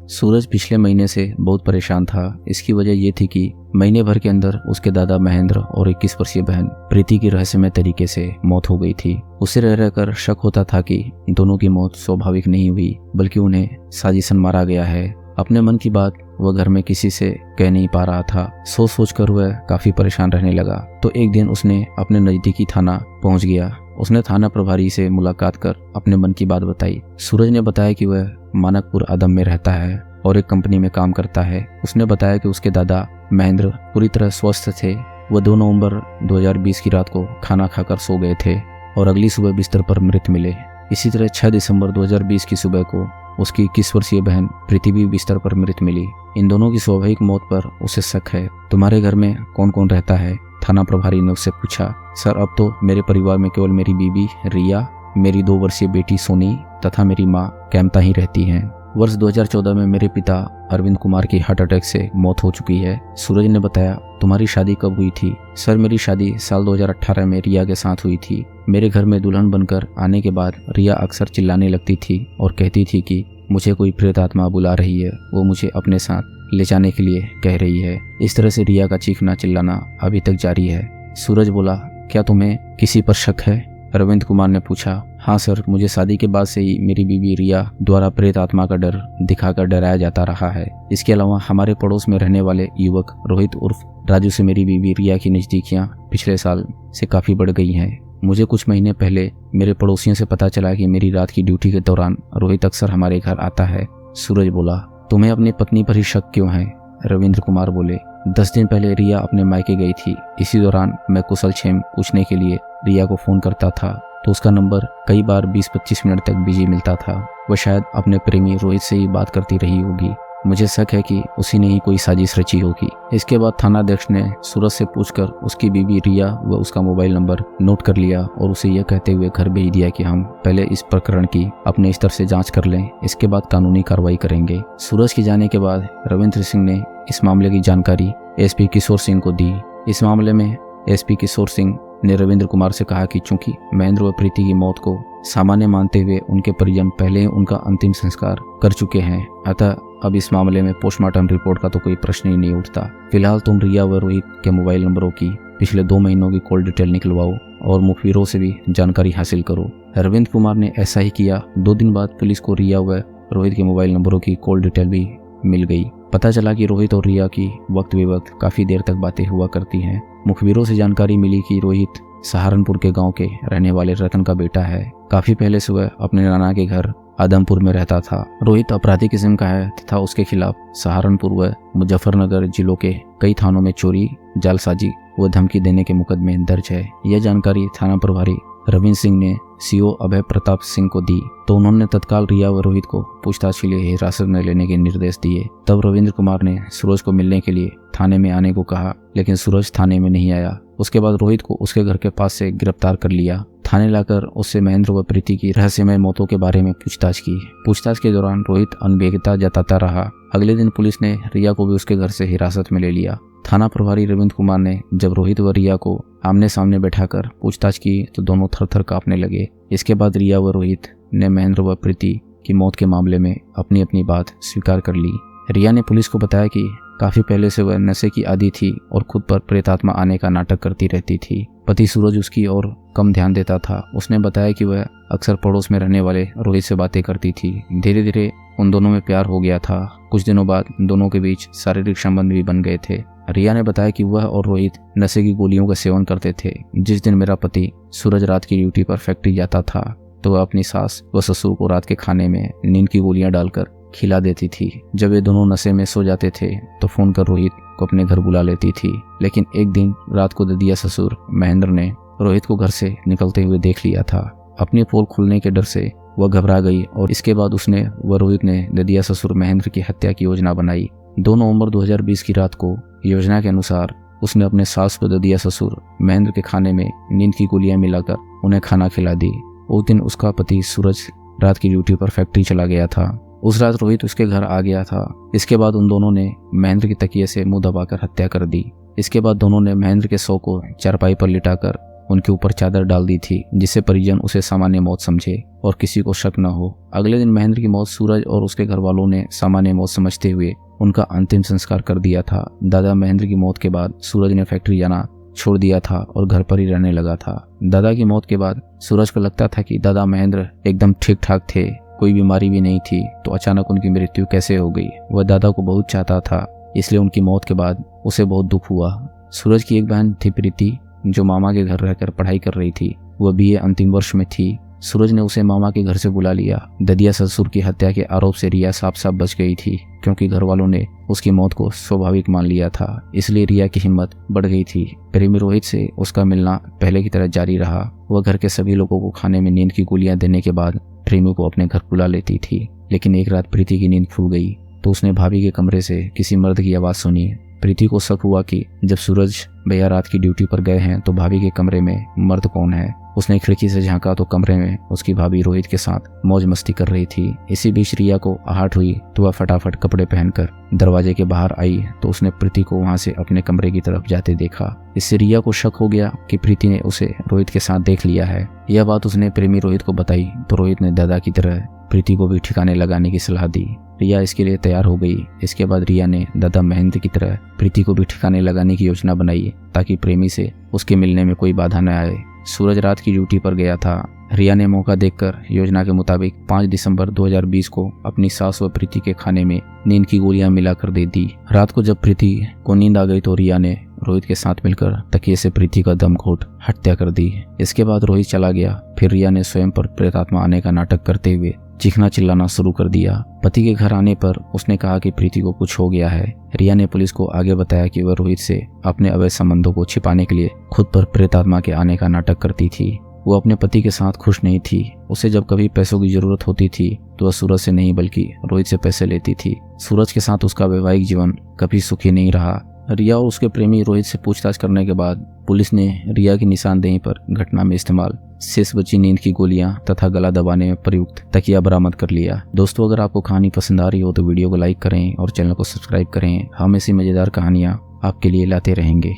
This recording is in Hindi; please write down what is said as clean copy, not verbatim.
सूरज पिछले महीने से बहुत परेशान था। इसकी वजह ये थी कि महीने भर के अंदर उसके दादा महेंद्र और 21 वर्षीय बहन प्रीति की रहस्यमय तरीके से मौत हो गई थी। उसे रह रहकर शक होता था कि दोनों की मौत स्वाभाविक नहीं हुई बल्कि उन्हें साजिशन मारा गया है। अपने मन की बात वह घर में किसी से कह नहीं पा रहा था। सोच सोच कर वह काफी परेशान रहने लगा। तो एक दिन उसने अपने नजदीकी थाना पहुंच गया। उसने थाना प्रभारी से मुलाकात कर अपने मन की बात बताई। सूरज ने बताया कि वह मानकपुर आदम में रहता है और एक कंपनी में काम करता है। उसने बताया कि उसके दादा महेंद्र पूरी तरह स्वस्थ थे। वह 2 नवंबर 2020 की रात को खाना खाकर सो गए थे और अगली सुबह बिस्तर पर मृत मिले। इसी तरह 6 दिसंबर 2020 की सुबह को उसकी 21 वर्षीय बहन प्रीति भी बिस्तर पर मृत मिली। इन दोनों की स्वाभाविक मौत पर उसे शक है। तुम्हारे घर में कौन कौन रहता है? थाना प्रभारी ने उससे पूछा। सर, अब तो मेरे परिवार में केवल मेरी बीबी रिया, मेरी 2 वर्षीय बेटी सोनी तथा मेरी माँ कैमता ही रहती हैं। वर्ष 2014 में मेरे पिता अरविंद कुमार की हार्ट अटैक से मौत हो चुकी है। सूरज ने बताया। तुम्हारी शादी कब हुई थी? सर, मेरी शादी साल 2018 में रिया के साथ हुई थी। मेरे घर में दुल्हन बनकर आने के बाद रिया अक्सर चिल्लाने लगती थी और कहती थी कि मुझे कोई प्रेत आत्मा बुला रही है, वो मुझे अपने साथ ले जाने के लिए कह रही है। इस तरह से रिया का चीखना चिल्लाना अभी तक जारी है। सूरज बोला। क्या तुम्हें किसी पर शक है? अरविंद कुमार ने पूछा। हाँ सर, मुझे शादी के बाद से ही मेरी बीवी रिया द्वारा प्रेत आत्मा का डर दिखाकर डराया जाता रहा है। इसके अलावा हमारे पड़ोस में रहने वाले युवक रोहित उर्फ राजू से मेरी बीवी रिया की नजदीकियां पिछले साल से काफी बढ़ गई हैं। मुझे कुछ महीने पहले मेरे पड़ोसियों से पता चला कि मेरी रात की ड्यूटी के दौरान रोहित अक्सर हमारे घर आता है। सूरज बोला। तुम्हें अपनी पत्नी पर ही शक क्यों है? रविंद्र कुमार बोले। 10 दिन पहले रिया अपने मायके गई थी। इसी दौरान मैं कुशल क्षेम पूछने के लिए रिया को फोन करता था तो उसका नंबर कई बार 20-25 मिनट तक बिजी मिलता था। वह शायद अपने प्रेमी रोहित से ही बात करती रही होगी। मुझे शक है कि उसी ने ही कोई साजिश रची होगी। इसके बाद थानाध्यक्ष ने सूरज से पूछकर उसकी बीवी रिया व उसका मोबाइल नंबर नोट कर लिया और उसे यह कहते हुए घर भेज दिया कि हम पहले इस प्रकरण की अपने स्तर से जांच कर लें, इसके बाद कानूनी कार्रवाई करेंगे। सूरज के जाने के बाद रविंद्र सिंह ने इस मामले की जानकारी एसपी किशोर सिंह को दी। इस मामले में एसपी किशोर सिंह ने रविंद्र कुमार से कहा कि चूंकि महेंद्र व प्रीति की मौत को सामान्य मानते हुए उनके परिजन पहले ही उनका अंतिम संस्कार कर चुके हैं, अतः अब इस मामले में पोस्टमार्टम रिपोर्ट का तो कोई प्रश्न ही नहीं उठता। फिलहाल तुम रिया व रोहित के मोबाइल नंबरों की पिछले 2 महीनों की कॉल डिटेल निकलवाओ और मुखबिरों से भी जानकारी हासिल करो। अरविंद कुमार ने ऐसा ही किया। 2 दिन बाद पुलिस को रिया व रोहित के मोबाइल नंबरों की कॉल डिटेल भी मिल गई। पता चला कि रोहित और रिया की वक्त बेवक्त काफी देर तक बातें हुआ करती हैं। मुखबिरों से जानकारी मिली कि रोहित सहारनपुर के गांव के रहने वाले रतन का बेटा है। काफी पहले से वह अपने नाना के घर आदमपुर में रहता था। रोहित अपराधी किस्म का है तथा उसके खिलाफ सहारनपुर व मुजफ्फरनगर जिलों के कई थानों में चोरी, जालसाजी व धमकी देने के मुकदमे दर्ज है। यह जानकारी थाना प्रभारी रविंद्र सिंह ने सीओ अभय प्रताप सिंह को दी तो उन्होंने तत्काल रिया व रोहित को पूछताछ के लिए हिरासत में लेने के निर्देश दिए। तब रविंद्र कुमार ने सूरज को मिलने के लिए थाने में आने को कहा, लेकिन सूरज थाने में नहीं आया। उसके बाद रोहित को उसके घर के पास से गिरफ्तार कर लिया। थाने लाकर उससे महेंद्र व प्रीति की रहस्यमय मौतों के बारे में पूछताछ की। पूछताछ के दौरान रोहित अनभिज्ञता जताता रहा। अगले दिन पुलिस ने रिया को भी उसके घर से हिरासत में ले लिया। थाना प्रभारी रविंद्र कुमार ने जब रोहित व रिया को आमने सामने बैठाकर पूछताछ की तो दोनों थर-थर कांपने लगे। इसके बाद रिया व रोहित ने महेंद्र व प्रीति की मौत के मामले में अपनी अपनी बात स्वीकार कर ली। रिया ने पुलिस को बताया कि काफी पहले से वह नशे की आदी थी और खुद पर प्रेतात्मा आने का नाटक करती रहती थी। पति सूरज उसकी ओर कम ध्यान देता था। उसने बताया कि वह अक्सर पड़ोस में रहने वाले रोहित से बातें करती थी। धीरे धीरे उन दोनों में प्यार हो गया था। कुछ दिनों बाद दोनों के बीच शारीरिक संबंध भी बन गए थे। रिया ने बताया कि वह और रोहित नशे की गोलियों का सेवन करते थे। जिस दिन मेरा पति सूरज रात की ड्यूटी पर फैक्ट्री जाता था तो वह अपनी सास व ससुर को रात के खाने में नींद की गोलियां डालकर खिला देती थी। जब ये दोनों नशे में सो जाते थे तो फोन कर रोहित को अपने घर बुला लेती थी। लेकिन एक दिन रात को ददिया ससुर महेंद्र ने रोहित को घर से निकलते हुए देख लिया था। अपनी पोल खुलने के डर से वह घबरा गई और इसके बाद उसने व रोहित ने ददिया ससुर महेंद्र की हत्या की योजना बनाई। 2 नवंबर 2020 की रात को योजना के अनुसार उसने अपने सास व ददिया ससुर महेंद्र के खाने में नींद की गोलियां मिलाकर उन्हें खाना खिला दी। उस दिन उसका पति सूरज रात की ड्यूटी पर फैक्ट्री चला गया था। उस रात रोहित उसके घर आ गया था। इसके बाद उन दोनों ने महेंद्र की तकिए से मुंह दबाकर हत्या कर दी। इसके बाद दोनों ने महेंद्र के शव को चारपाई पर लिटाकर उनके ऊपर चादर डाल दी थी, जिससे परिजन उसे सामान्य मौत समझे और किसी को शक न हो। अगले दिन महेंद्र की मौत सूरज और उसके घर वालों ने सामान्य मौत समझते हुए उनका अंतिम संस्कार कर दिया था। दादा महेंद्र की मौत के बाद सूरज ने फैक्ट्री जाना छोड़ दिया था और घर पर ही रहने लगा था। दादा की मौत के बाद सूरज को लगता था कि दादा महेंद्र एकदम ठीक ठाक थे, कोई बीमारी भी नहीं थी, तो अचानक उनकी मृत्यु कैसे हो गई। वह दादा को बहुत चाहता था, इसलिए उनकी मौत के बाद उसे बहुत दुख हुआ। सूरज की एक बहन थी प्रीति, जो मामा के घर रहकर पढ़ाई कर रही थी। वह बीए अंतिम वर्ष में थी। सूरज ने उसे मामा के घर से बुला लिया। ददिया ससुर की हत्या के आरोप से रिया साफ साफ बच गई थी, क्योंकि घर वालों ने उसकी मौत को स्वाभाविक मान लिया था। इसलिए रिया की हिम्मत बढ़ गई थी। प्रेमी रोहित से उसका मिलना पहले की तरह जारी रहा। वह घर के सभी लोगों को खाने में नींद की गोलियां देने के बाद प्रेमी को अपने घर बुला लेती थी। लेकिन एक रात प्रीति की नींद खुल गई तो उसने भाभी के कमरे से किसी मर्द की आवाज़ सुनी। प्रीति को शक हुआ कि जब सूरज भैया रात की ड्यूटी पर गए हैं तो भाभी के कमरे में मर्द कौन है। उसने खिड़की से झांका तो कमरे में उसकी भाभी रोहित के साथ मौज मस्ती कर रही थी। इसी बीच रिया को आहट हुई तो वह फटाफट कपड़े पहनकर दरवाजे के बाहर आई तो उसने प्रीति को वहां से अपने कमरे की तरफ जाते देखा। इससे रिया को शक हो गया कि प्रीति ने उसे रोहित के साथ देख लिया है। यह बात उसने प्रेमी रोहित को बताई तो रोहित ने दादा की तरह प्रीति को भी ठिकाने लगाने की सलाह दी। रिया इसके लिए तैयार हो गई। इसके बाद रिया ने दादा महेंद्र की तरह प्रीति को भी ठिकाने लगाने की योजना बनाई ताकि प्रेमी से उसके मिलने में कोई बाधा न आए। सूरज रात की ड्यूटी पर गया था। रिया ने मौका देखकर योजना के मुताबिक 5 दिसंबर 2020 को अपनी सास व प्रीति के खाने में नींद की गोलियां मिलाकर दे दी। रात को जब प्रीति को नींद आ गई तो रिया ने रोहित के साथ मिलकर तकिए से प्रीति का दम घोट हत्या कर दी। इसके बाद रोहित चला गया। फिर रिया ने स्वयं पर प्रेतात्मा आने का नाटक करते हुए चीखना चिल्लाना शुरू कर दिया। पति के घर आने पर उसने कहा कि प्रीति को कुछ हो गया है। रिया ने पुलिस को आगे बताया कि वह रोहित से अपने अवैध संबंधों को छिपाने के लिए खुद पर प्रेतात्मा के आने का नाटक करती थी। वो अपने पति के साथ खुश नहीं थी। उसे जब कभी पैसों की जरूरत होती थी तो वह सूरज से नहीं बल्कि रोहित से पैसे लेती थी। सूरज के साथ उसका वैवाहिक जीवन कभी सुखी नहीं रहा। रिया और उसके प्रेमी रोहित से पूछताछ करने के बाद पुलिस ने रिया की निशानदेही पर घटना में इस्तेमाल शेष बची नींद की गोलियां तथा गला दबाने में प्रयुक्त तकिया बरामद कर लिया। दोस्तों, अगर आपको कहानी पसंद आ रही हो तो वीडियो को लाइक करें और चैनल को सब्सक्राइब करें। हम ऐसी मजेदार कहानियां आपके लिए लाते रहेंगे।